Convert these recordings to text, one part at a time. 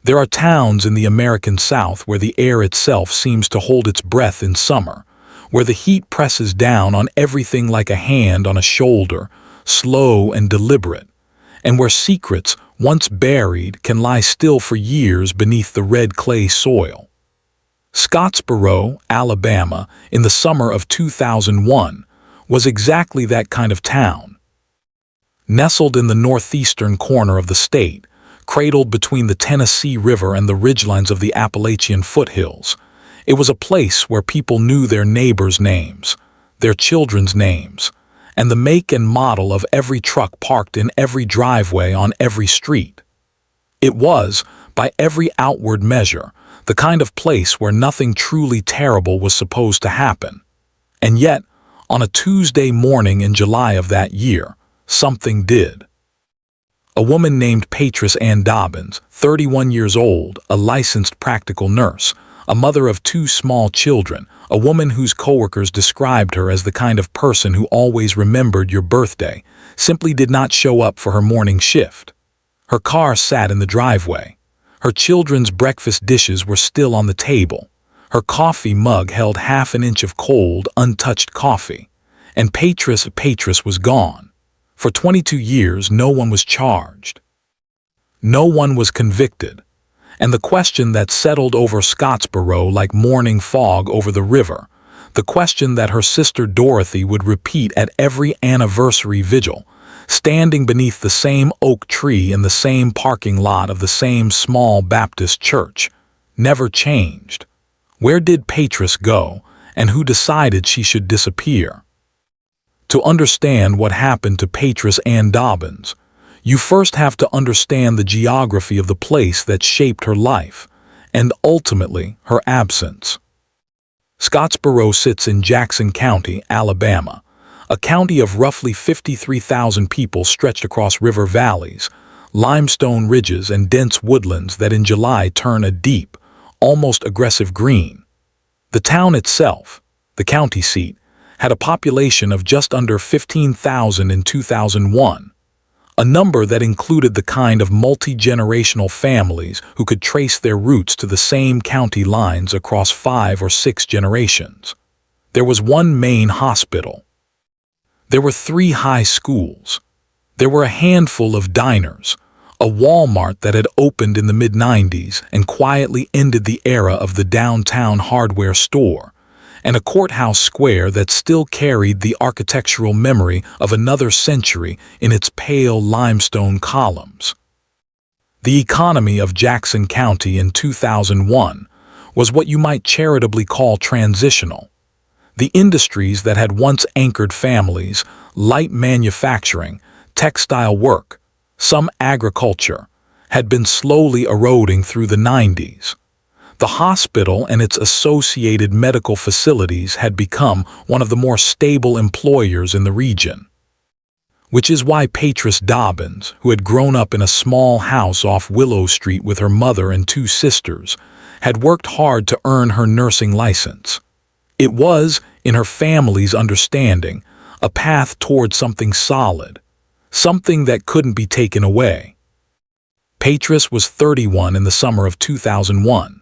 There are towns in the American South where the air itself seems to hold its breath in summer, where the heat presses down on everything like a hand on a shoulder, slow and deliberate, and where secrets, once buried, can lie still for years beneath the red clay soil. Scottsboro, Alabama, in the summer of 2001, was exactly that kind of town. Nestled in the northeastern corner of the state, cradled between the Tennessee River and the ridgelines of the Appalachian foothills, it was a place where people knew their neighbors' names, their children's names, and the make and model of every truck parked in every driveway on every street. It was, by every outward measure, the kind of place where nothing truly terrible was supposed to happen. And yet, on a Tuesday morning in July of that year, something did. A woman named Patrice Ann Dobbins, 31 years old, a licensed practical nurse, a mother of 2 small children, a woman whose coworkers described her as the kind of person who always remembered your birthday, simply did not show up for her morning shift. Her car sat in the driveway. Her children's breakfast dishes were still on the table. Her coffee mug held half an inch of cold, untouched coffee. And Patrice was gone. For 22 years, no one was charged. No one was convicted. And the question that settled over Scottsboro like morning fog over the river, the question that her sister Dorothy would repeat at every anniversary vigil, standing beneath the same oak tree in the same parking lot of the same small Baptist church, never changed. Where did Patrice go, and who decided she should disappear? To understand what happened to Patrice Ann Dobbins, you first have to understand the geography of the place that shaped her life, and ultimately her absence. Scottsboro sits in Jackson County, Alabama, a county of roughly 53,000 people stretched across river valleys, limestone ridges and dense woodlands that in July turn a deep, almost aggressive green. The town itself, the county seat, had a population of just under 15,000 in 2001, a number that included the kind of multi-generational families who could trace their roots to the same county lines across 5 or 6 generations. There was one main hospital. There were 3 high schools. There were a handful of diners, a Walmart that had opened in the mid-90s and quietly ended the era of the downtown hardware store, and a courthouse square that still carried the architectural memory of another century in its pale limestone columns. The economy of Jackson County in 2001 was what you might charitably call transitional. The industries that had once anchored families, light manufacturing, textile work, some agriculture, had been slowly eroding through the 90s. The hospital and its associated medical facilities had become one of the more stable employers in the region. Which is why Patrice Dobbins, who had grown up in a small house off Willow Street with her mother and 2 sisters, had worked hard to earn her nursing license. It was, in her family's understanding, a path toward something solid, something that couldn't be taken away. Patrice was 31 in the summer of 2001.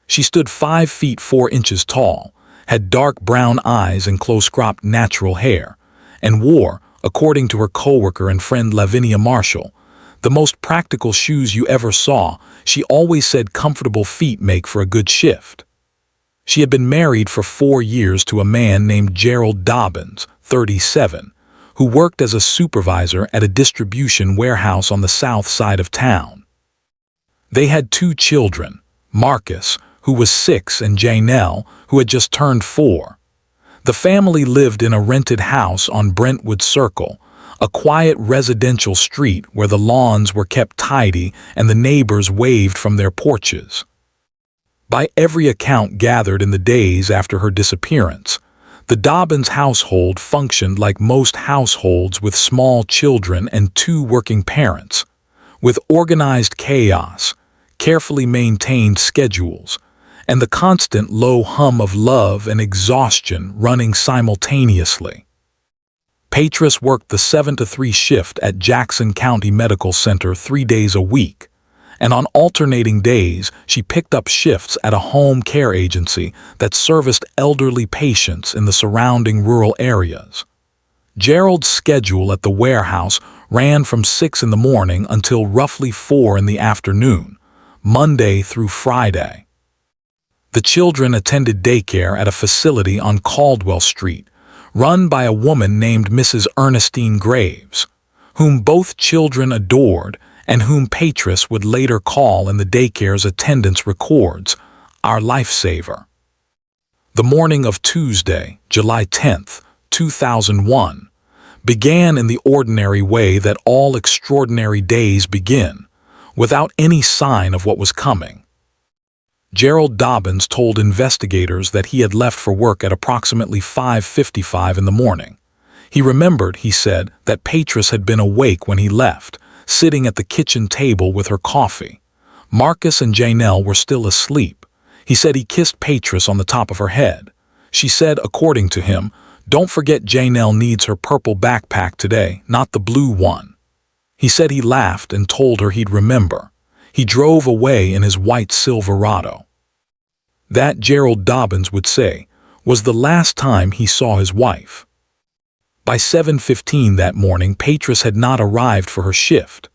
She stood 5 feet 4 inches tall, had dark brown eyes and close-cropped natural hair, and wore, according to her coworker and friend Lavinia Marshall, the most practical shoes you ever saw. She always said comfortable feet make for a good shift. She had been married for 4 years to a man named Gerald Dobbins, 37, who worked as a supervisor at a distribution warehouse on the south side of town. They had 2 children, Marcus, who was 6, and Janelle, who had just turned 4. The family lived in a rented house on Brentwood Circle, a quiet residential street where the lawns were kept tidy and the neighbors waved from their porches. By every account gathered in the days after her disappearance, the Dobbins household functioned like most households with small children and 2 working parents, with organized chaos, carefully maintained schedules, and the constant low hum of love and exhaustion running simultaneously. Patrice worked the 7 to 3 shift at Jackson County Medical Center 3 days a week, and on alternating days she picked up shifts at a home care agency that serviced elderly patients in the surrounding rural areas. Gerald's schedule at the warehouse ran from 6 in the morning until roughly 4 in the afternoon, Monday through Friday. The children attended daycare at a facility on Caldwell Street, run by a woman named Mrs. Ernestine Graves, whom both children adored and whom Patrice would later call in the daycare's attendance records, our lifesaver. The morning of Tuesday, July 10th, 2001, began in the ordinary way that all extraordinary days begin, without any sign of what was coming. Gerald Dobbins told investigators that he had left for work at approximately 5:55 in the morning. He remembered, he said, that Patrice had been awake when he left, sitting at the kitchen table with her coffee. Marcus and Janelle were still asleep. He said he kissed Patrice on the top of her head. She said, according to him, "Don't forget Janelle needs her purple backpack today, not the blue one." He said he laughed and told her he'd remember. He drove away in his white Silverado. That, Gerald Dobbins would say, was the last time he saw his wife. By 7:15 that morning, Patrice had not arrived for her shift.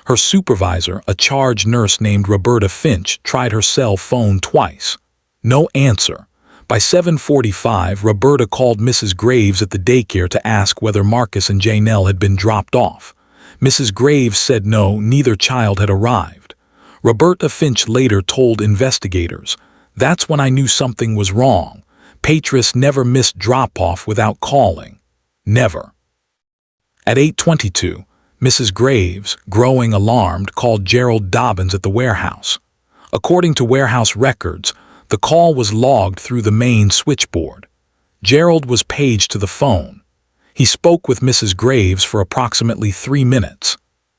Her supervisor, a charge nurse named Roberta Finch, tried her cell phone twice. No answer. By 7:45, Roberta called Mrs. Graves at the daycare to ask whether Marcus and Janelle had been dropped off. Mrs. Graves said no, neither child had arrived. Roberta Finch later told investigators, "That's when I knew something was wrong. Patrice never missed drop-off without calling. Never." At 8:22, Mrs. Graves, growing alarmed, called Gerald Dobbins at the warehouse. According to warehouse records, the call was logged through the main switchboard. Gerald was paged to the phone. He spoke with Mrs. Graves for approximately 3 minutes.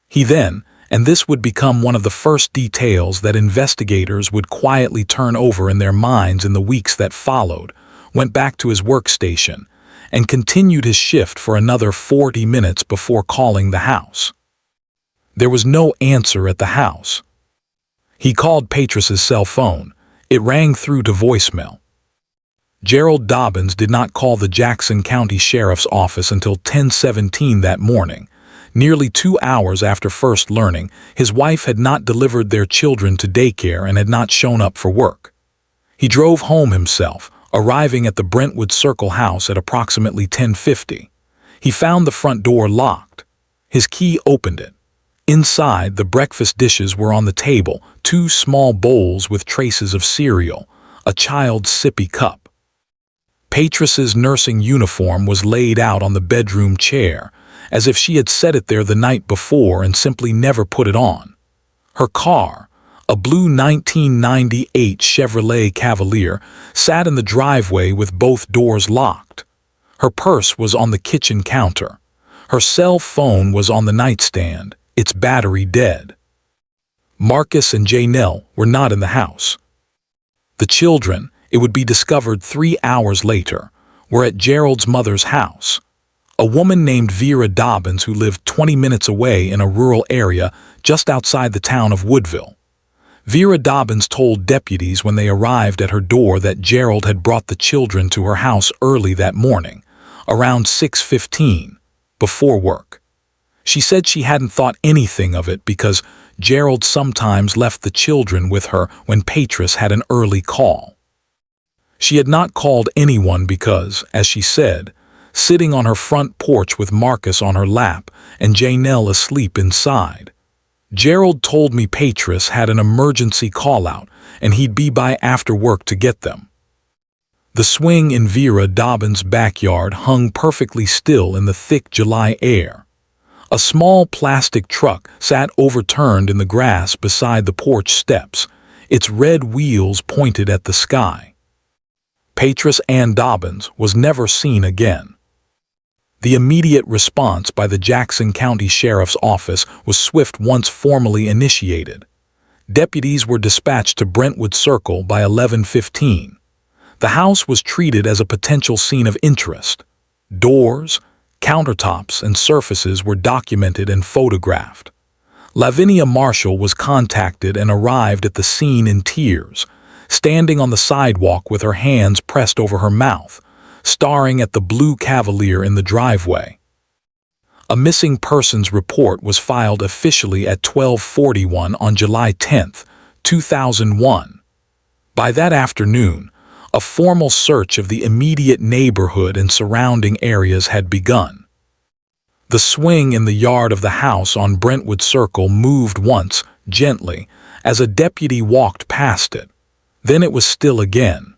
He then, and this would become one of the first details that investigators would quietly turn over in their minds in the weeks that followed, went back to his workstation and continued his shift for another 40 minutes before calling the house. There was no answer at the house. He called Patrice's cell phone. It rang through to voicemail. Gerald Dobbins did not call the Jackson County Sheriff's Office until 10:17 that morning, nearly 2 hours after first learning his wife had not delivered their children to daycare and had not shown up for work. He drove home himself, arriving at the Brentwood Circle house at approximately 10:50. He found the front door locked. His key opened it. Inside, the breakfast dishes were on the table, 2 small bowls with traces of cereal, a child's sippy cup. Patrice's nursing uniform was laid out on the bedroom chair, as if she had set it there the night before and simply never put it on. Her car, a blue 1998 Chevrolet Cavalier, sat in the driveway with both doors locked. Her purse was on the kitchen counter. Her cell phone was on the nightstand, its battery dead. Marcus and Janelle were not in the house. The children, it would be discovered 3 hours later, were at Gerald's mother's house, a woman named Vera Dobbins who lived 20 minutes away in a rural area just outside the town of Woodville. Vera Dobbins told deputies when they arrived at her door that Gerald had brought the children to her house early that morning, around 6:15, before work. She said she hadn't thought anything of it because Gerald sometimes left the children with her when Patrice had an early call. She had not called anyone because, as she said, sitting on her front porch with Marcus on her lap and Janelle asleep inside, Gerald told me Patrice had an emergency call-out and he'd be by after work to get them. The swing in Vera Dobbins' backyard hung perfectly still in the thick July air. A small plastic truck sat overturned in the grass beside the porch steps, its red wheels pointed at the sky. Patrice Ann Dobbins was never seen again. The immediate response by the Jackson County Sheriff's Office was swift once formally initiated. Deputies were dispatched to Brentwood Circle by 11:15. The house was treated as a potential scene of interest. Doors, countertops, and surfaces were documented and photographed. Lavinia Marshall was contacted and arrived at the scene in tears, standing on the sidewalk with her hands pressed over her mouth, staring at the blue Cavalier in the driveway. A missing persons report was filed officially at 12:41 on July 10, 2001. By that afternoon, a formal search of the immediate neighborhood and surrounding areas had begun. The swing in the yard of the house on Brentwood Circle moved once, gently, as a deputy walked past it. Then it was still again.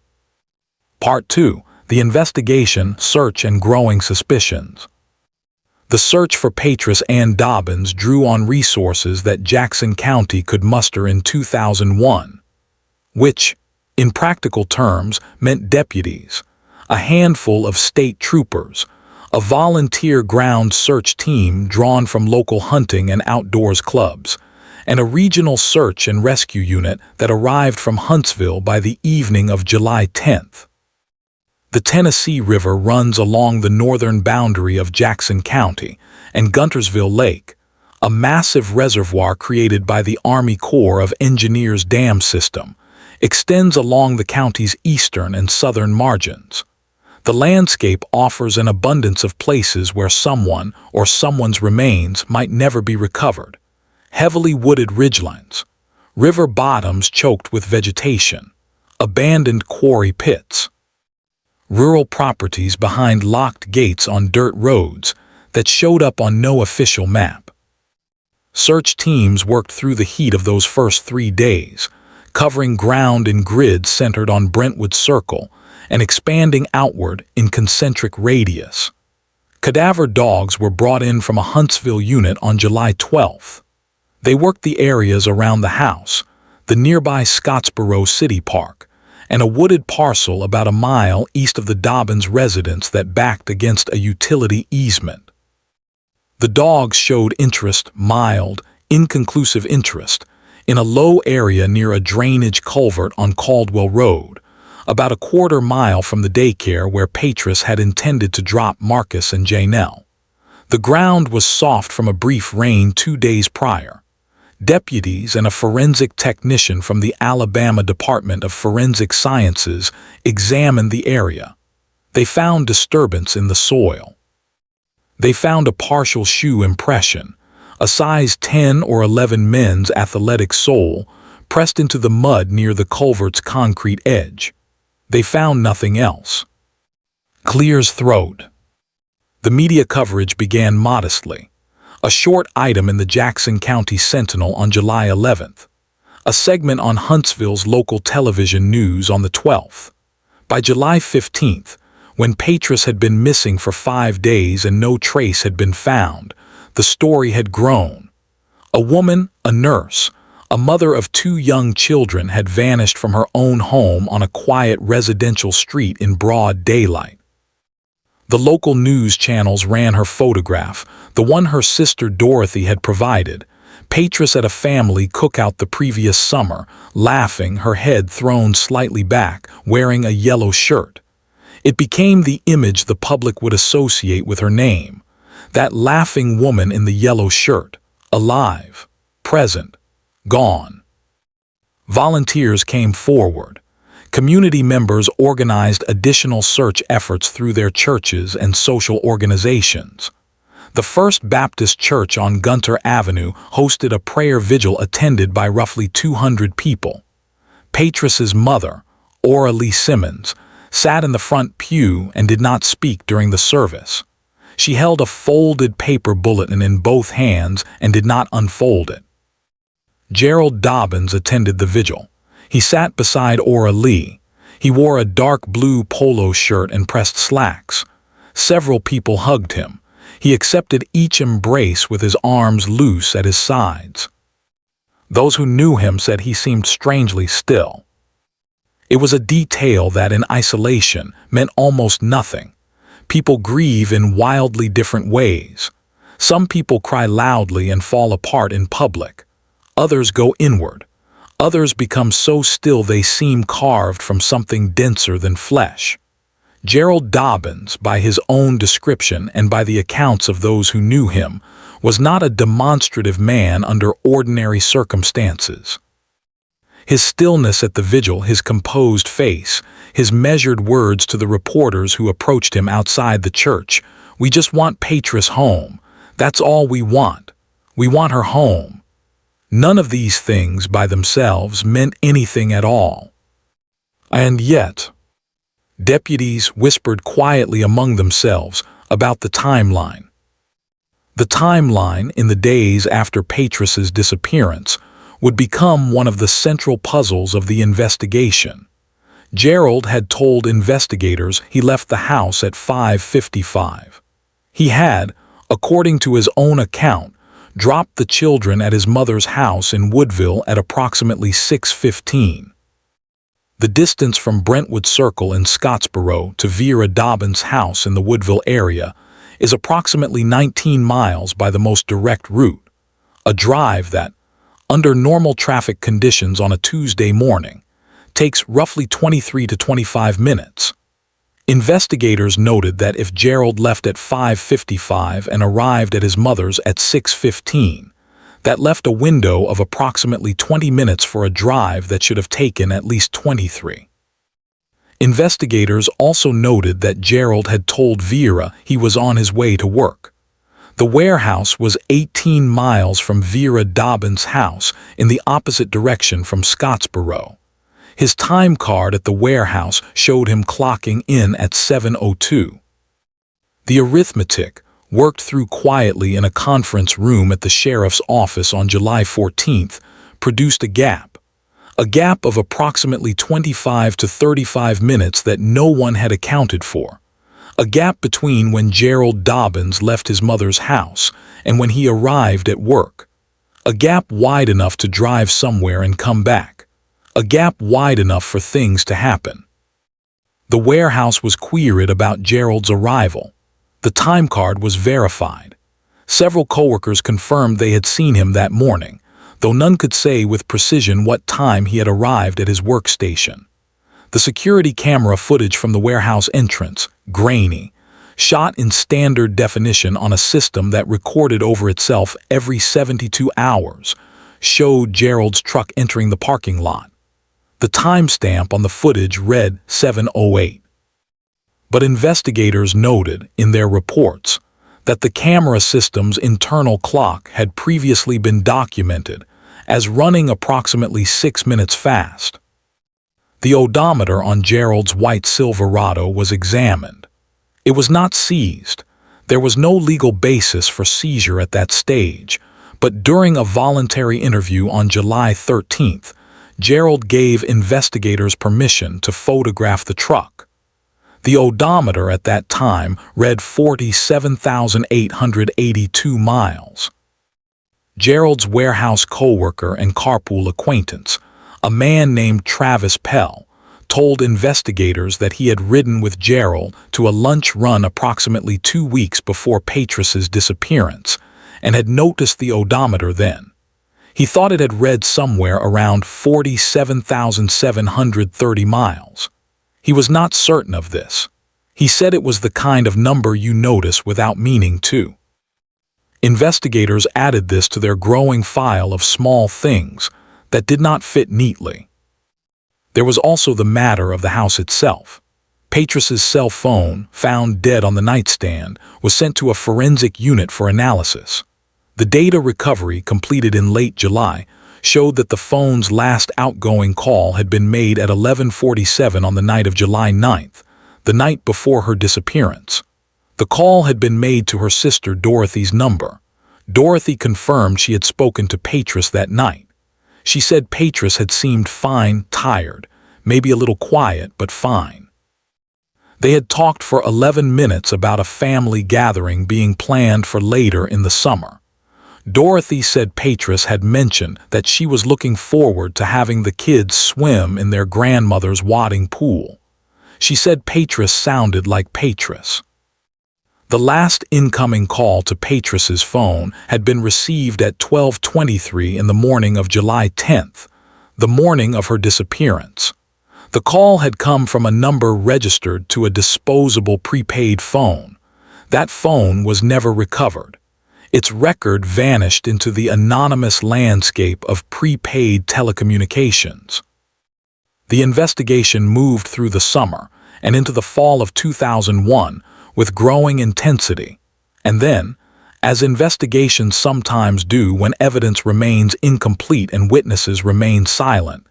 Part 2. The investigation, search, and growing suspicions. The search for Patrice Ann Dobbins drew on resources that Jackson County could muster in 2001, which, in practical terms, meant deputies, a handful of state troopers, a volunteer ground search team drawn from local hunting and outdoors clubs, and a regional search and rescue unit that arrived from Huntsville by the evening of July 10th. The Tennessee River runs along the northern boundary of Jackson County, and Guntersville Lake, a massive reservoir created by the Army Corps of Engineers dam system, extends along the county's eastern and southern margins. The landscape offers an abundance of places where someone or someone's remains might never be recovered. Heavily wooded ridgelines, river bottoms choked with vegetation, abandoned quarry pits, rural properties behind locked gates on dirt roads that showed up on no official map. Search teams worked through the heat of those first 3 days, covering ground in grids centered on Brentwood Circle and expanding outward in concentric radius. Cadaver dogs were brought in from a Huntsville unit on July 12th. They worked the areas around the house, the nearby Scottsboro City Park, and a wooded parcel about a mile east of the Dobbins residence that backed against a utility easement. The dogs showed interest, mild, inconclusive interest, in a low area near a drainage culvert on Caldwell Road, about a quarter mile from the daycare where Patrice had intended to drop Marcus and Janelle. The ground was soft from a brief rain 2 days prior. Deputies and a forensic technician from the Alabama Department of Forensic Sciences examined the area. They found disturbance in the soil. They found a partial shoe impression, a size 10 or 11 men's athletic sole pressed into the mud near the culvert's concrete edge. They found nothing else. Clear's throat. The media coverage began modestly. A short item in the Jackson County Sentinel on July 11th. A segment on Huntsville's local television news on the 12th. By July 15th, when Patrice had been missing for 5 days and no trace had been found, the story had grown. A woman, a nurse, a mother of 2 young children had vanished from her own home on a quiet residential street in broad daylight. The local news channels ran her photograph, the one her sister Dorothy had provided, Patrice at a family cookout the previous summer, laughing, her head thrown slightly back, wearing a yellow shirt. It became the image the public would associate with her name. That laughing woman in the yellow shirt, alive, present, gone. Volunteers came forward. Community members organized additional search efforts through their churches and social organizations. The First Baptist Church on Gunter Avenue hosted a prayer vigil attended by roughly 200 people. Patrice's mother, Ora Lee Simmons, sat in the front pew and did not speak during the service. She held a folded paper bulletin in both hands and did not unfold it. Gerald Dobbins attended the vigil. He sat beside Ora Lee. He wore a dark blue polo shirt and pressed slacks. Several people hugged him. He accepted each embrace with his arms loose at his sides. Those who knew him said he seemed strangely still. It was a detail that in isolation meant almost nothing. People grieve in wildly different ways. Some people cry loudly and fall apart in public. Others go inward. Others become so still they seem carved from something denser than flesh. Gerald Dobbins, by his own description and by the accounts of those who knew him, was not a demonstrative man under ordinary circumstances. His stillness at the vigil, his composed face, his measured words to the reporters who approached him outside the church, "We just want Patrice home. That's all we want. We want her home." None of these things by themselves meant anything at all. And yet, deputies whispered quietly among themselves about the timeline. The timeline in the days after Patrice's disappearance would become one of the central puzzles of the investigation. Gerald had told investigators he left the house at 5:55. He had, according to his own account, dropped the children at his mother's house in Woodville at approximately 6:15. The distance from Brentwood Circle in Scottsboro to Vera Dobbins' house in the Woodville area is approximately 19 miles by the most direct route, a drive that, under normal traffic conditions on a Tuesday morning, takes roughly 23 to 25 minutes. Investigators noted that if Gerald left at 5:55 and arrived at his mother's at 6:15, that left a window of approximately 20 minutes for a drive that should have taken at least 23. Investigators also noted that Gerald had told Vera he was on his way to work. The warehouse was 18 miles from Vera Dobbins' house in the opposite direction from Scottsboro. His time card at the warehouse showed him clocking in at 7:02. The arithmetic, worked through quietly in a conference room at the sheriff's office on July 14th, produced a gap of approximately 25 to 35 minutes that no one had accounted for. A gap between when Gerald Dobbins left his mother's house and when he arrived at work. A gap wide enough to drive somewhere and come back. A gap wide enough for things to happen. The warehouse was queried about Gerald's arrival. The time card was verified. Several coworkers confirmed they had seen him that morning, though none could say with precision what time he had arrived at his workstation. The security camera footage from the warehouse entrance, grainy, shot in standard definition on a system that recorded over itself every 72 hours, showed Gerald's truck entering the parking lot. The timestamp on the footage read 7:08. But investigators noted in their reports that the camera system's internal clock had previously been documented as running approximately 6 minutes fast. The odometer on Gerald's white Silverado was examined. It was not seized. There was no legal basis for seizure at that stage, but during a voluntary interview on July 13th, Gerald gave investigators permission to photograph the truck. The odometer at that time read 47,882 miles. Gerald's warehouse coworker and carpool acquaintance, a man named Travis Pell, told investigators that he had ridden with Gerald to a lunch run approximately 2 weeks before Patrice's disappearance and had noticed the odometer then. He thought it had read somewhere around 47,730 miles. He was not certain of this. He said it was the kind of number you notice without meaning to. Investigators added this to their growing file of small things that did not fit neatly. There was also the matter of the house itself. Patrice's cell phone, found dead on the nightstand, was sent to a forensic unit for analysis. The data recovery, completed in late July, showed that the phone's last outgoing call had been made at 11:47 on the night of July 9th, the night before her disappearance. The call had been made to her sister Dorothy's number. Dorothy confirmed she had spoken to Patrice that night. She said Patrice had seemed fine, tired, maybe a little quiet, but fine. They had talked for 11 minutes about a family gathering being planned for later in the summer. Dorothy said Patrice had mentioned that she was looking forward to having the kids swim in their grandmother's wadding pool. She said Patrice sounded like Patrice. The last incoming call to Patrice's phone had been received at 12:23 in the morning of July 10th, the morning of her disappearance. The call had come from a number registered to a disposable prepaid phone. That phone was never recovered. Its record vanished into the anonymous landscape of prepaid telecommunications. The investigation moved through the summer and into the fall of 2001 with growing intensity. And then, as investigations sometimes do when evidence remains incomplete and witnesses remain silent,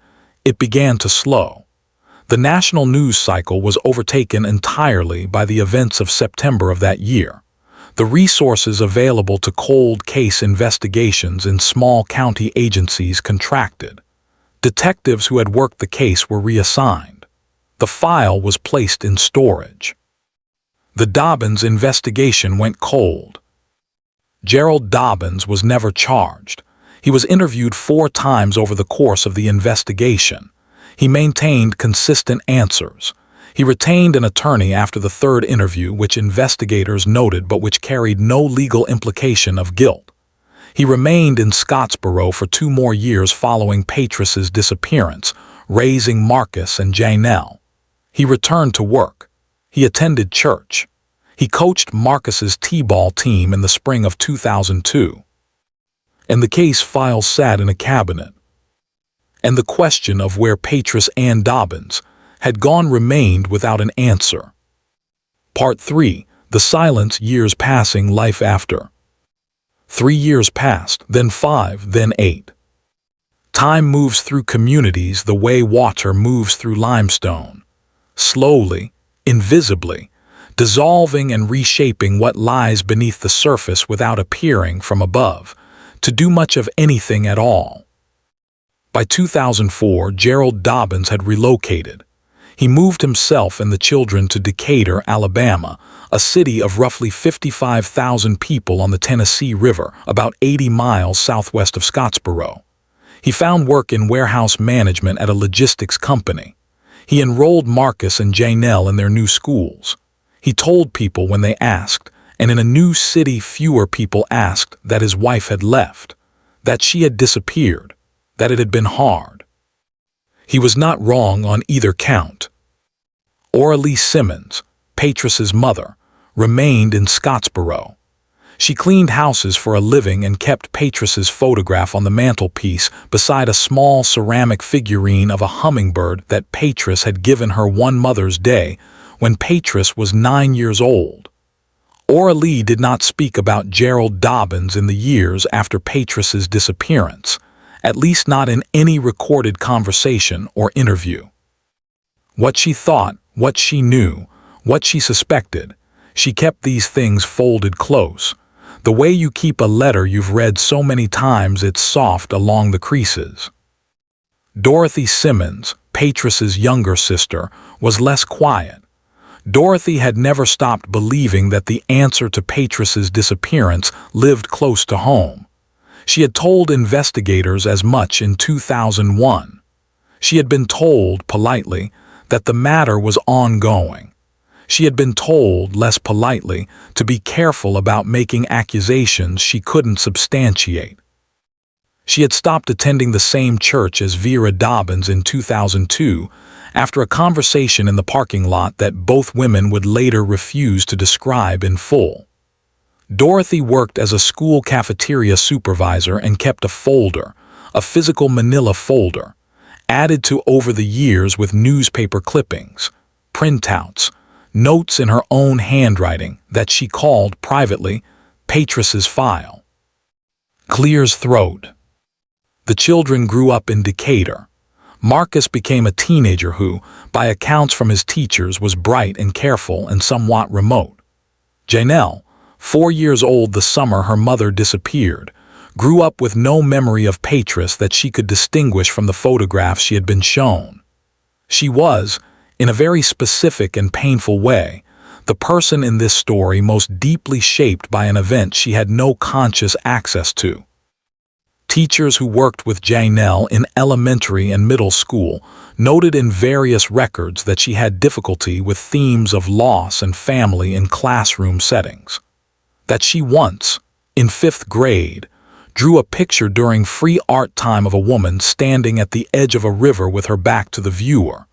it began to slow. The national news cycle was overtaken entirely by the events of September of that year. The resources available to cold case investigations in small county agencies contracted. Detectives who had worked the case were reassigned. The file was placed in storage. The Dobbins investigation went cold. Gerald Dobbins was never charged. He was interviewed 4 times over the course of the investigation. He maintained consistent answers. He retained an attorney after the 3rd interview, which investigators noted but which carried no legal implication of guilt. He remained in Scottsboro for 2 more years following Patrice's disappearance, raising Marcus and Janelle. He returned to work. He attended church. He coached Marcus's t-ball team in the spring of 2002. And the case file sat in a cabinet. And the question of where Patrice Ann Dobbins had gone remained without an answer. Part 3. The Silence, Years Passing, Life After. 3 years passed, then 5, then 8. Time moves through communities the way water moves through limestone. Slowly, invisibly, dissolving and reshaping what lies beneath the surface without appearing from above, to do much of anything at all. By 2004, Gerald Dobbins had relocated. He moved himself and the children to Decatur, Alabama, a city of roughly 55,000 people on the Tennessee River, about 80 miles southwest of Scottsboro. He found work in warehouse management at a logistics company. He enrolled Marcus and Janelle in their new schools. He told people when they asked, and in a new city fewer people asked, that his wife had left, that she had disappeared, that it had been hard. He was not wrong on either count. Oralee Simmons, Patrice's mother, remained in Scottsboro. She cleaned houses for a living and kept Patrice's photograph on the mantelpiece beside a small ceramic figurine of a hummingbird that Patrice had given her one Mother's Day when Patrice was 9 years old. Oralee did not speak about Gerald Dobbins in the years after Patrice's disappearance, at least not in any recorded conversation or interview. What she thought, what she knew, what she suspected, she kept these things folded close, the way you keep a letter you've read so many times it's soft along the creases. Dorothy Simmons, Patrice's younger sister, was less quiet. Dorothy had never stopped believing that the answer to Patrice's disappearance lived close to home. She had told investigators as much in 2001. She had been told, politely, that the matter was ongoing. She had been told, less politely, to be careful about making accusations she couldn't substantiate. She had stopped attending the same church as Vera Dobbins in 2002 after a conversation in the parking lot that both women would later refuse to describe in full. Dorothy worked as a school cafeteria supervisor and kept a folder, a physical manila folder, added to over the years with newspaper clippings, printouts, notes in her own handwriting that she called privately Patrice's file. Clear's throat. The children grew up in Decatur. Marcus became a teenager who, by accounts from his teachers, was bright and careful and somewhat remote. Janelle, 4 years old the summer her mother disappeared, grew up with no memory of Patrice that she could distinguish from the photographs she had been shown. She was, in a very specific and painful way, the person in this story most deeply shaped by an event she had no conscious access to. Teachers who worked with Janelle in elementary and middle school noted in various records that she had difficulty with themes of loss and family in classroom settings. That she once, in 5th grade, drew a picture during free art time of a woman standing at the edge of a river with her back to the viewer,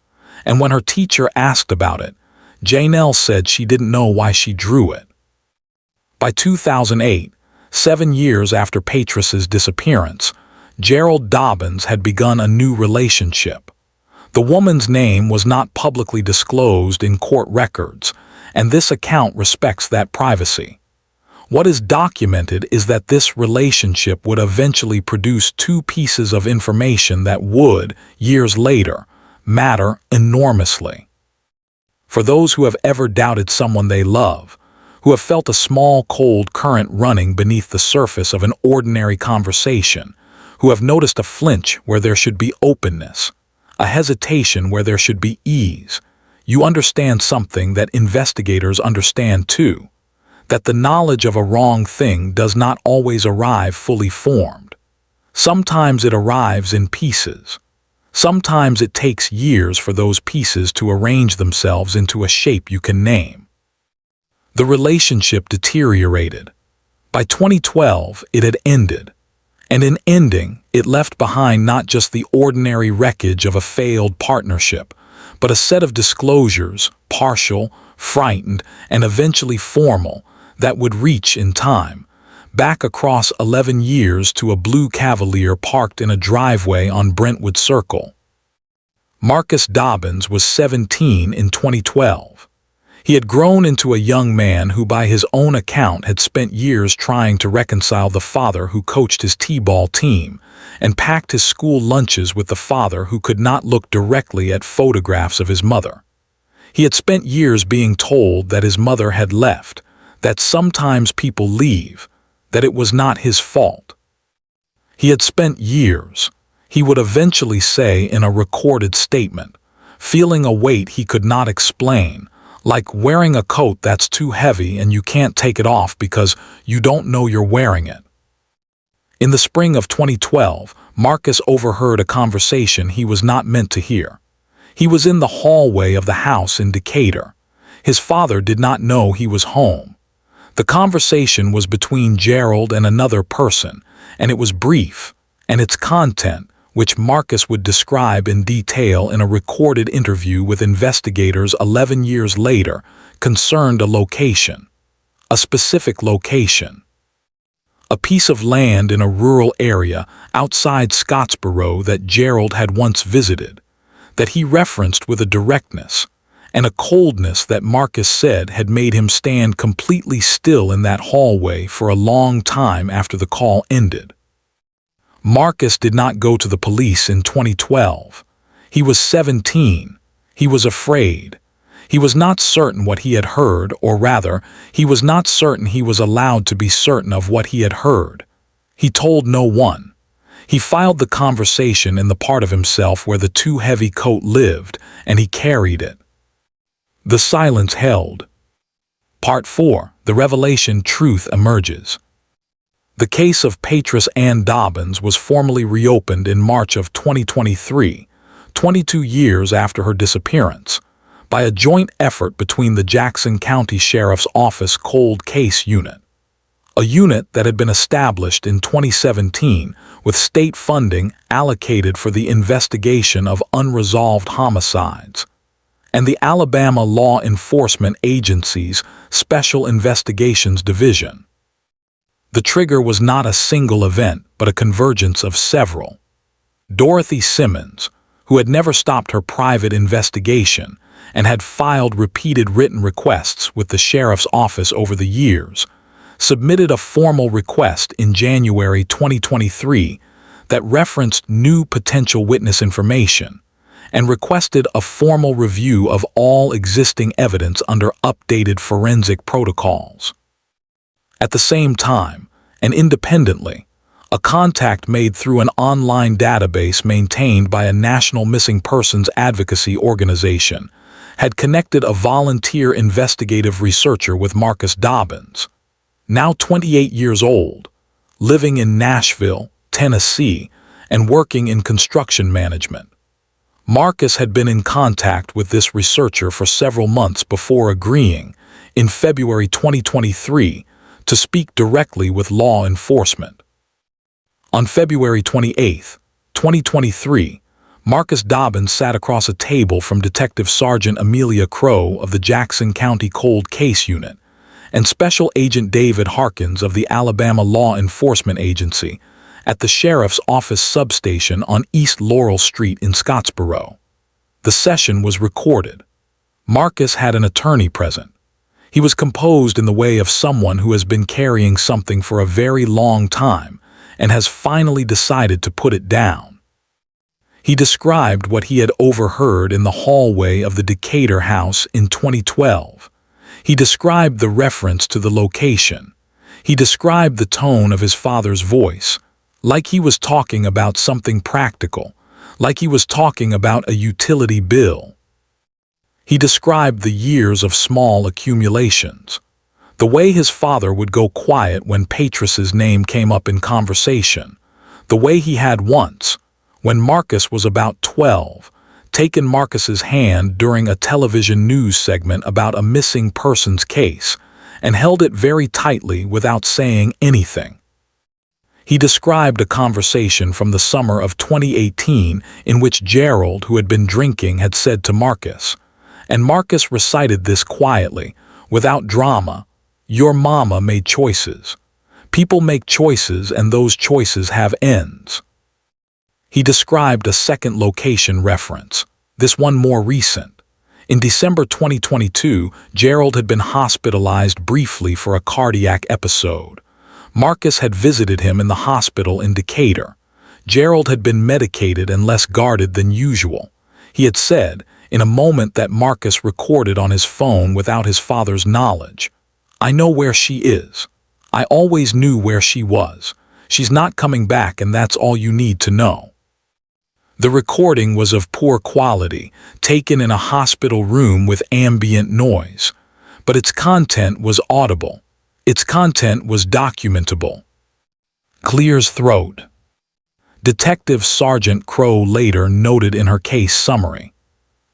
and when her teacher asked about it, Janelle said she didn't know why she drew it. By 2008, 7 years after Patrice's disappearance, Gerald Dobbins had begun a new relationship. The woman's name was not publicly disclosed in court records, and this account respects that privacy. What is documented is that this relationship would eventually produce 2 pieces of information that would, years later, matter enormously. For those who have ever doubted someone they love, who have felt a small cold current running beneath the surface of an ordinary conversation, who have noticed a flinch where there should be openness, a hesitation where there should be ease, you understand something that investigators understand too, that the knowledge of a wrong thing does not always arrive fully formed. Sometimes it arrives in pieces. Sometimes it takes years for those pieces to arrange themselves into a shape you can name. The relationship deteriorated. By 2012, it had ended. And in ending, it left behind not just the ordinary wreckage of a failed partnership, but a set of disclosures, partial, frightened, and eventually formal, that would reach in time, back across 11 years to a blue Cavalier parked in a driveway on Brentwood Circle. Marcus Dobbins was 17 in 2012. He had grown into a young man who, by his own account, had spent years trying to reconcile the father who coached his t-ball team and packed his school lunches with the father who could not look directly at photographs of his mother. He had spent years being told that his mother had left, that sometimes people leave, that it was not his fault. He had spent years, he would eventually say in a recorded statement, feeling a weight he could not explain, like wearing a coat that's too heavy and you can't take it off because you don't know you're wearing it. In the spring of 2012, Marcus overheard a conversation he was not meant to hear. He was in the hallway of the house in Decatur. His father did not know he was home. The conversation was between Gerald and another person, and it was brief, and its content, which Marcus would describe in detail in a recorded interview with investigators 11 years later, concerned a location, a specific location. A piece of land in a rural area outside Scottsboro that Gerald had once visited, that he referenced with a directness and a coldness that Marcus said had made him stand completely still in that hallway for a long time after the call ended. Marcus did not go to the police in 2012. He was 17. He was afraid. He was not certain what he had heard, or rather, he was not certain he was allowed to be certain of what he had heard. He told no one. He filed the conversation in the part of himself where the too heavy coat lived, and he carried it. The silence held. Part 4. The revelation truth emerges. The case of Patrice Ann Dobbins was formally reopened in March of 2023, 22 years after her disappearance, by a joint effort between the Jackson County Sheriff's Office Cold Case Unit, a unit that had been established in 2017 with state funding allocated for the investigation of unresolved homicides, and the Alabama Law Enforcement Agency's Special Investigations Division. The trigger was not a single event, but a convergence of several. Dorothy Simmons, who had never stopped her private investigation and had filed repeated written requests with the sheriff's office over the years, submitted a formal request in January 2023 that referenced new potential witness information and requested a formal review of all existing evidence under updated forensic protocols. At the same time, and independently, a contact made through an online database maintained by a national missing persons advocacy organization had connected a volunteer investigative researcher with Marcus Dobbins, now 28 years old, living in Nashville, Tennessee, and working in construction management. Marcus had been in contact with this researcher for several months before agreeing, in February 2023, to speak directly with law enforcement. On February 28, 2023, Marcus Dobbins sat across a table from Detective Sergeant Amelia Crow of the Jackson County Cold Case Unit and Special Agent David Harkins of the Alabama Law Enforcement Agency at the Sheriff's Office substation on East Laurel Street in Scottsboro. The session was recorded. Marcus had an attorney present. He was composed in the way of someone who has been carrying something for a very long time and has finally decided to put it down. He described what he had overheard in the hallway of the Decatur house in 2012. He described the reference to the location. He described the tone of his father's voice, like he was talking about something practical, like he was talking about a utility bill. He described the years of small accumulations, the way his father would go quiet when Patrice's name came up in conversation, the way he had once, when Marcus was about 12, taken Marcus's hand during a television news segment about a missing persons case and held it very tightly without saying anything. He described a conversation from the summer of 2018 in which Gerald, who had been drinking, had said to Marcus, and Marcus recited this quietly, without drama, "Your mama made choices. People make choices and those choices have ends." He described a second location reference, this one more recent. In December 2022, Gerald had been hospitalized briefly for a cardiac episode. Marcus had visited him in the hospital in Decatur. Gerald had been medicated and less guarded than usual. He had said, in a moment that Marcus recorded on his phone without his father's knowledge, "I know where she is. I always knew where she was. She's not coming back, and that's all you need to know." The recording was of poor quality, taken in a hospital room with ambient noise, but its content was audible. Its content was documentable. Clears throat. Detective Sergeant Crow later noted in her case summary,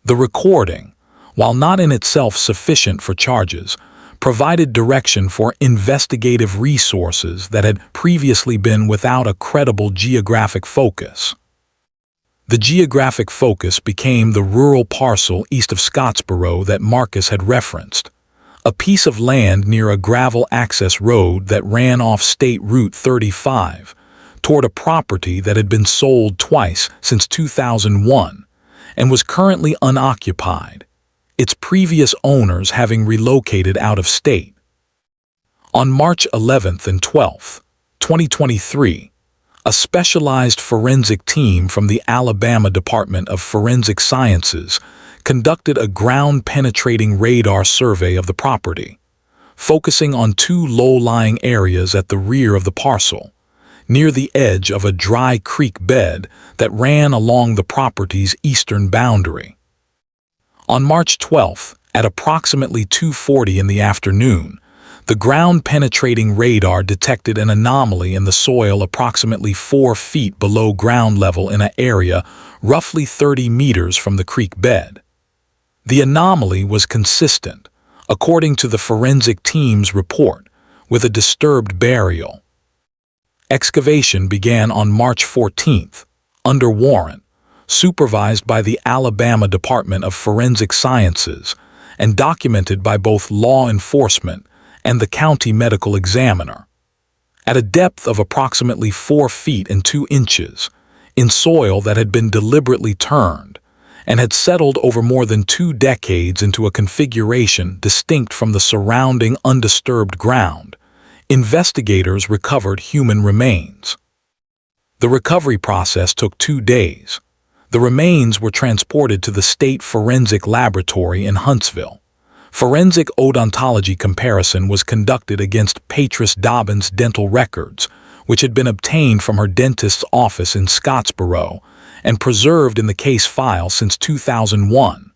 "The recording, while not in itself sufficient for charges, provided direction for investigative resources that had previously been without a credible geographic focus." The geographic focus became the rural parcel east of Scottsboro that Marcus had referenced, a piece of land near a gravel access road that ran off State Route 35 toward a property that had been sold twice since 2001 and was currently unoccupied, its previous owners having relocated out of state. On March 11th and 12th, 2023, a specialized forensic team from the Alabama Department of Forensic Sciences conducted a ground-penetrating radar survey of the property, focusing on two low-lying areas at the rear of the parcel, near the edge of a dry creek bed that ran along the property's eastern boundary. On March 12th, at approximately 2:40 in the afternoon, the ground-penetrating radar detected an anomaly in the soil approximately 4 feet below ground level in an area roughly 30 meters from the creek bed. The anomaly was consistent, according to the forensic team's report, with a disturbed burial. Excavation began on March 14th, under warrant, supervised by the Alabama Department of Forensic Sciences and documented by both law enforcement and the county medical examiner. At a depth of approximately 4 feet and 2 inches, in soil that had been deliberately turned and had settled over more than 2 decades into a configuration distinct from the surrounding undisturbed ground, investigators recovered human remains. The recovery process took 2 days. The remains were transported to the State Forensic Laboratory in Huntsville. Forensic odontology comparison was conducted against Patrice Dobbins' dental records, which had been obtained from her dentist's office in Scottsboro and preserved in the case file since 2001.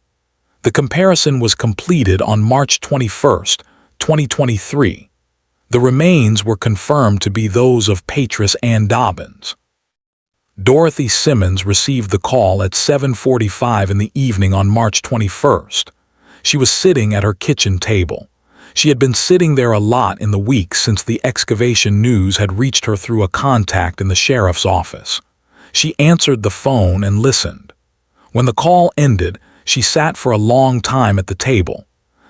The comparison was completed on March 21, 2023. The remains were confirmed to be those of Patrice Ann Dobbins. Dorothy Simmons received the call at 7:45 in the evening on March 21st. She was sitting at her kitchen table. She had been sitting there a lot in the weeks since the excavation news had reached her through a contact in the sheriff's office. She answered the phone and listened. When the call ended, she sat for a long time at the table.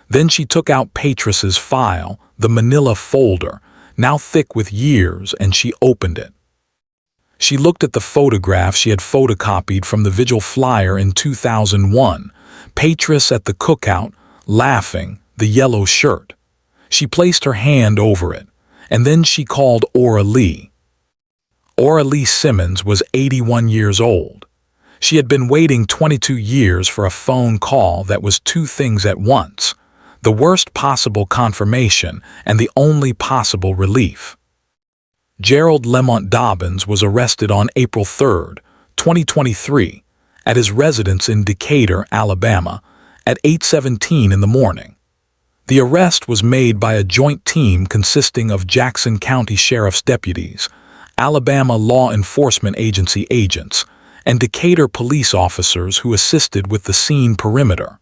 Then she took out Patrice's file, the manila folder, now thick with years, and she opened it. She looked at the photograph she had photocopied from the vigil flyer in 2001, Patrice at the cookout, laughing, the yellow shirt. She placed her hand over it, and then she called Ora Lee. Ora Lee Simmons was 81 years old. She had been waiting 22 years for a phone call that was two things at once, the worst possible confirmation and the only possible relief. Gerald Lemont Dobbins was arrested on April 3, 2023, at his residence in Decatur, Alabama, at 8:17 in the morning. The arrest was made by a joint team consisting of Jackson County Sheriff's deputies, Alabama Law Enforcement Agency agents, and Decatur police officers who assisted with the scene perimeter.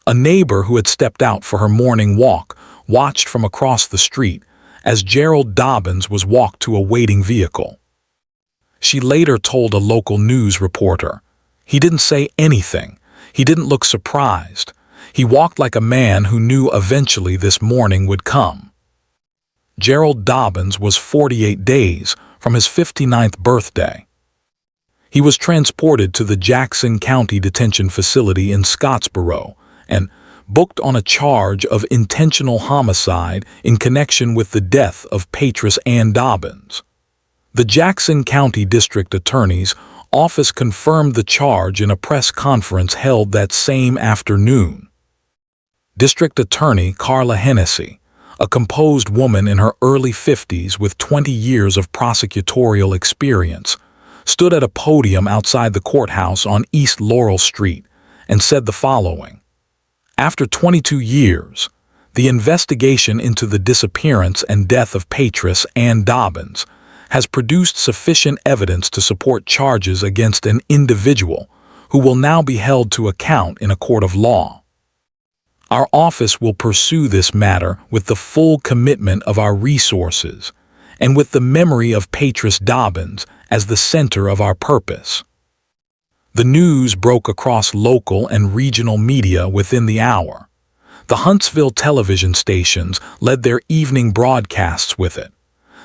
A neighbor who had stepped out for her morning walk watched from across the street as Gerald Dobbins was walked to a waiting vehicle. She later told a local news reporter, "He didn't say anything. He didn't look surprised. He walked like a man who knew eventually this morning would come." Gerald Dobbins was 48 days from his 59th birthday. He was transported to the Jackson County Detention Facility in Scottsboro and booked on a charge of intentional homicide in connection with the death of Patrice Ann Dobbins. The Jackson County District Attorney's Office confirmed the charge in a press conference held that same afternoon. District Attorney Carla Hennessy, a composed woman in her early 50s with 20 years of prosecutorial experience, stood at a podium outside the courthouse on East Laurel Street and said the following: "After 22 years, the investigation into the disappearance and death of Patrice Ann Dobbins has produced sufficient evidence to support charges against an individual who will now be held to account in a court of law. Our office will pursue this matter with the full commitment of our resources and with the memory of Patrice Dobbins as the center of our purpose." The news broke across local and regional media within the hour. The Huntsville television stations led their evening broadcasts with it.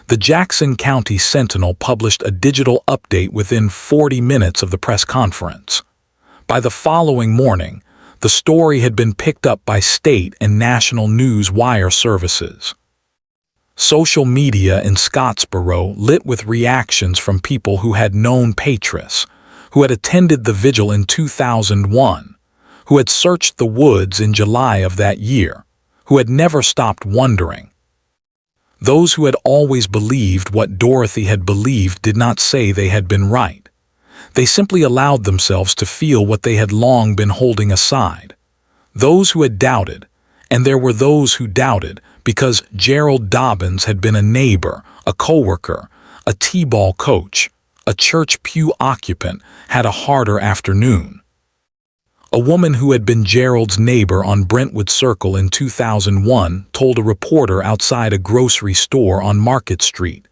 The Jackson County Sentinel published a digital update within 40 minutes of the press conference. By the following morning, the story had been picked up by state and national news wire services. Social media in Scottsboro lit with reactions from people who had known Patrice, who had attended the vigil in 2001, who had searched the woods in July of that year, who had never stopped wondering. Those who had always believed what Dorothy had believed did not say they had been right. They simply allowed themselves to feel what they had long been holding aside. Those who had doubted, and there were those who doubted because Gerald Dobbins had been a neighbor, a coworker, a t-ball coach, a church pew occupant, had a harder afternoon. A woman who had been Gerald's neighbor on Brentwood Circle in 2001 told a reporter outside a grocery store on Market Street,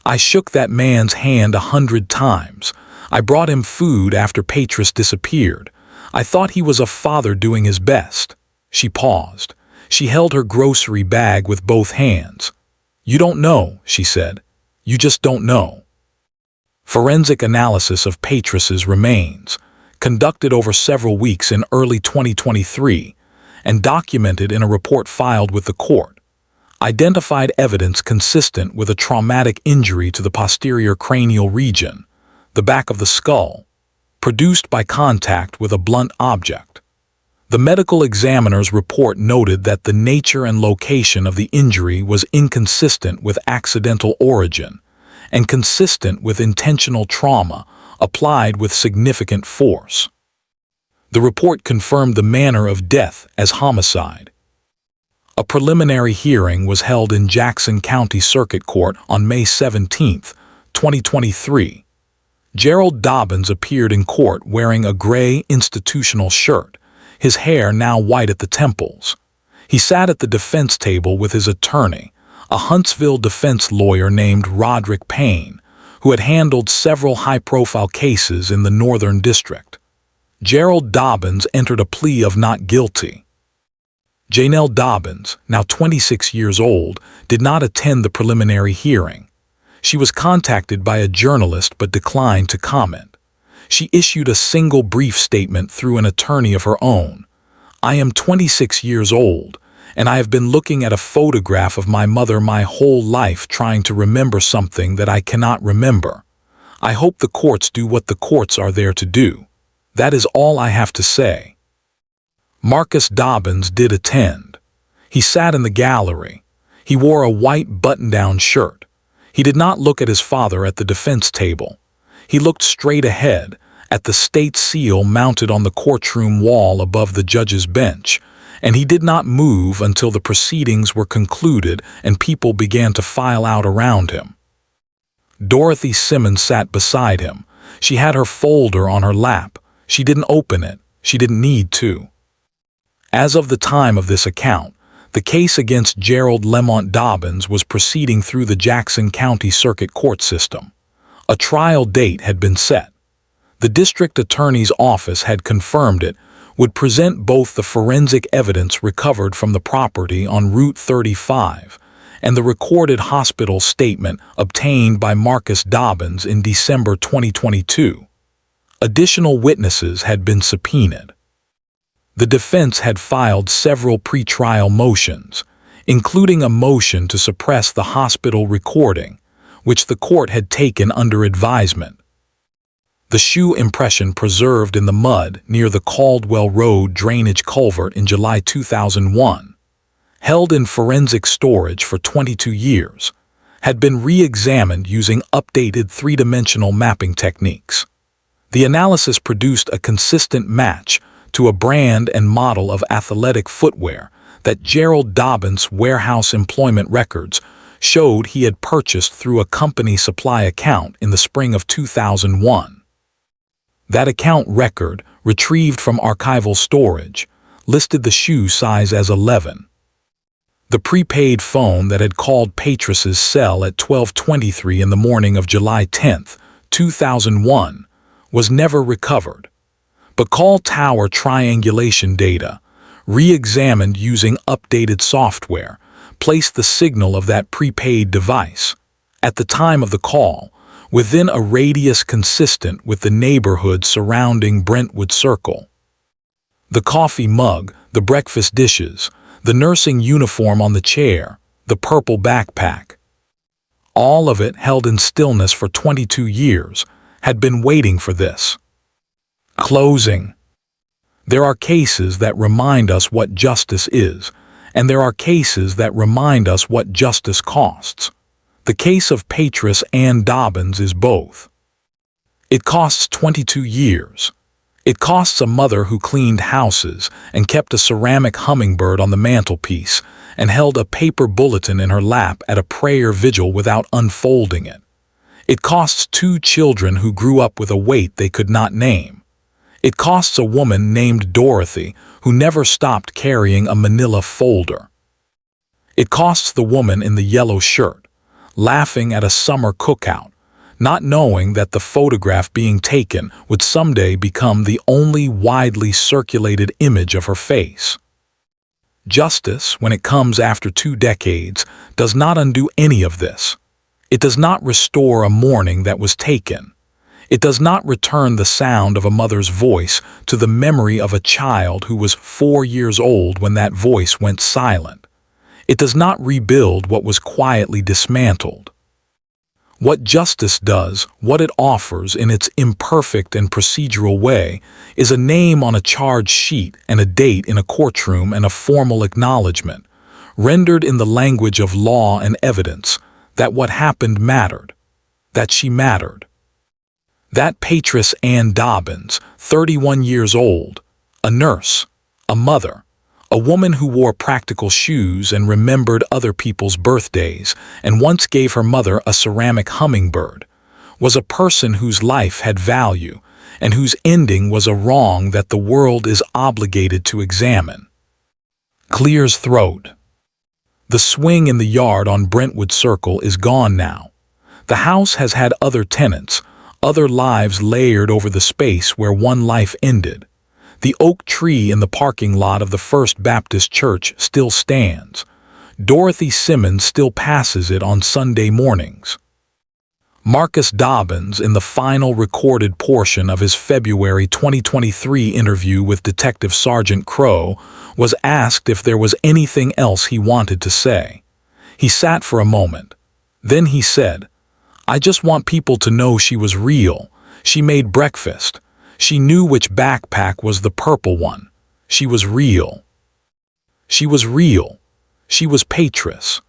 "I shook that man's hand 100 times. I brought him food after Patrice disappeared. I thought he was a father doing his best." She paused. She held her grocery bag with both hands. "You don't know," she said. "You just don't know." Forensic analysis of Patrice's remains, conducted over several weeks in early 2023 and documented in a report filed with the court, identified evidence consistent with a traumatic injury to the posterior cranial region, the back of the skull, produced by contact with a blunt object. The medical examiner's report noted that the nature and location of the injury was inconsistent with accidental origin and consistent with intentional trauma applied with significant force. The report confirmed the manner of death as homicide. A preliminary hearing was held in Jackson County Circuit Court on May 17, 2023. Gerald Dobbins appeared in court wearing a gray institutional shirt, his hair now white at the temples. He sat at the defense table with his attorney, a Huntsville defense lawyer named Roderick Payne, who had handled several high-profile cases in the Northern District. Gerald Dobbins entered a plea of not guilty. Janelle Dobbins, now 26 years old, did not attend the preliminary hearing. She was contacted by a journalist but declined to comment. She issued a single brief statement through an attorney of her own. "I am 26 years old, and I have been looking at a photograph of my mother my whole life trying to remember something that I cannot remember. I hope the courts do what the courts are there to do. That is all I have to say." Marcus Dobbins did attend. He sat in the gallery. He wore a white button-down shirt. He did not look at his father at the defense table. He looked straight ahead, at the state seal mounted on the courtroom wall above the judge's bench, and he did not move until the proceedings were concluded and people began to file out around him. Dorothy Simmons sat beside him. She had her folder on her lap. She didn't open it. She didn't need to. As of the time of this account, the case against Gerald Lemont Dobbins was proceeding through the Jackson County Circuit Court system. A trial date had been set. The district attorney's office had confirmed it would present both the forensic evidence recovered from the property on Route 35 and the recorded hospital statement obtained by Marcus Dobbins in December 2022. Additional witnesses had been subpoenaed. The defense had filed several pretrial motions, including a motion to suppress the hospital recording, which the court had taken under advisement. The shoe impression preserved in the mud near the Caldwell Road drainage culvert in July 2001, held in forensic storage for 22 years, had been re-examined using updated three-dimensional mapping techniques. The analysis produced a consistent match to a brand and model of athletic footwear that Gerald Dobbins' warehouse employment records showed he had purchased through a company supply account in the spring of 2001. That account record, retrieved from archival storage, listed the shoe size as 11. The prepaid phone that had called Patrice's cell at 12:23 in the morning of July 10, 2001, was never recovered. But call tower triangulation data, re-examined using updated software, placed the signal of that prepaid device, at the time of the call, within a radius consistent with the neighborhood surrounding Brentwood Circle. The coffee mug, the breakfast dishes, the nursing uniform on the chair, the purple backpack. All of it, held in stillness for 22 years, had been waiting for this. Closing. There are cases that remind us what justice is, and there are cases that remind us what justice costs. The case of Patrice Ann Dobbins is both. It costs 22 years. It costs a mother who cleaned houses and kept a ceramic hummingbird on the mantelpiece and held a paper bulletin in her lap at a prayer vigil without unfolding it. It costs 2 children who grew up with a weight they could not name. It costs a woman named Dorothy who never stopped carrying a manila folder. It costs the woman in the yellow shirt, laughing at a summer cookout, not knowing that the photograph being taken would someday become the only widely circulated image of her face. Justice, when it comes after 2 decades, does not undo any of this. It does not restore a morning that was taken. It does not return the sound of a mother's voice to the memory of a child who was 4 years old when that voice went silent. It does not rebuild what was quietly dismantled. What justice does, what it offers in its imperfect and procedural way, is a name on a charge sheet and a date in a courtroom and a formal acknowledgement, rendered in the language of law and evidence, that what happened mattered, that she mattered. That Patrice Ann Dobbins, 31 years old, a nurse, a mother, a woman who wore practical shoes and remembered other people's birthdays and once gave her mother a ceramic hummingbird, was a person whose life had value and whose ending was a wrong that the world is obligated to examine. Clears throat. The swing in the yard on Brentwood Circle is gone now. The house has had other tenants, other lives layered over the space where one life ended. The oak tree in the parking lot of the First Baptist Church still stands. Dorothy Simmons still passes it on Sunday mornings. Marcus Dobbins, in the final recorded portion of his February 2023 interview with Detective Sergeant Crow, was asked if there was anything else he wanted to say. He sat for a moment. Then he said, "I just want people to know she was real. She made breakfast. She knew which backpack was the purple one. She was real. She was real. She was Patrice."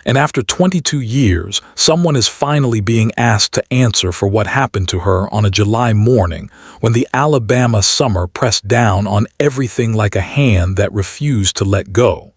And after 22 years, someone is finally being asked to answer for what happened to her on a July morning when the Alabama summer pressed down on everything like a hand that refused to let go.